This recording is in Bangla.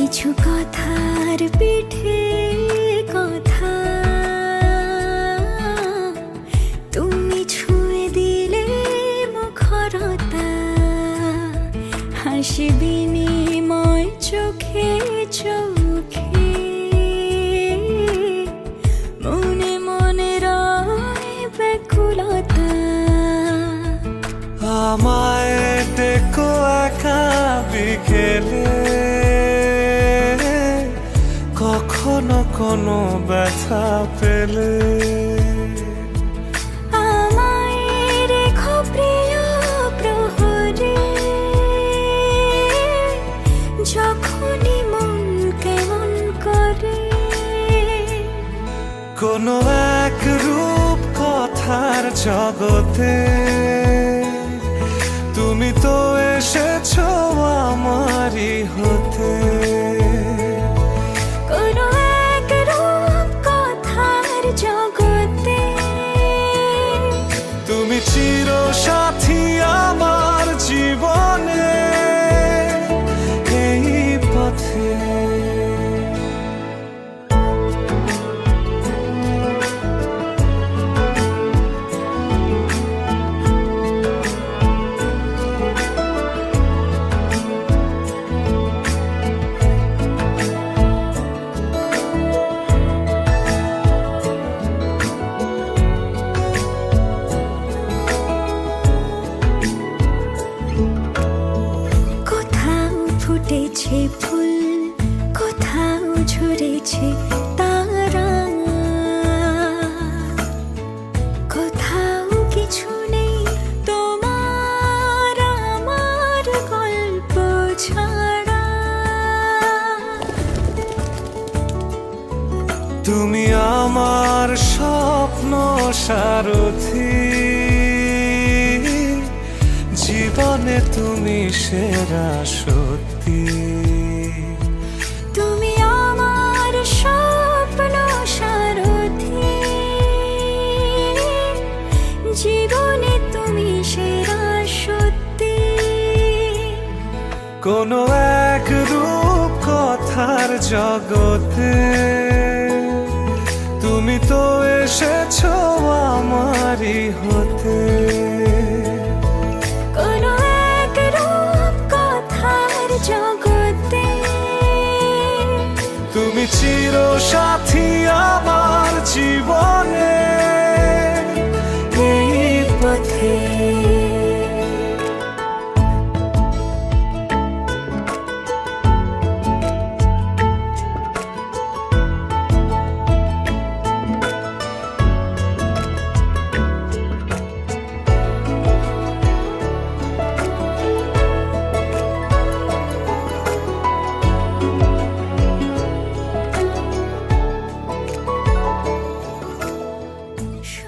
কিছু কথার পিঠে কথা তুমি ছুঁয়ে দিলে মুখরতা, হাসি বিনিময় চোখে চোখে, মনে মনে রয় ব্যাকুলতা। আমায় ডেকো একা বিকেলে, কখনো কোনো ব্যথা পেলে। আমায় রেখো প্রিয় প্রহরে, যখনই মন কেমন করে। কোনো এক রূপ কথার জগতে তুমি তো এসেছো আমারই হতে। কোনো এক রূপ কথার জগতে তুমি চির সাথী আমার জীবনে, এই পথে। ফুটেছে ফুল, কোথাও ঝরেছে তারা, কোথাও কিছু নেই তোমার আমার গল্প ছাড়া। তুমি আমার স্বপ্ন সারথি, জীবনে তুমি সেরা সত্যি। তুমি আমার স্বপ্ন সারথি, জীবনে তুমি সেরা সত্যি। কোনো এক রূপ কথার জগতে তুমি তো এসেছো আমারই হতে। কোনো এক রূপ কথার জগতে তুমি চির সাথী আমার জীবনে।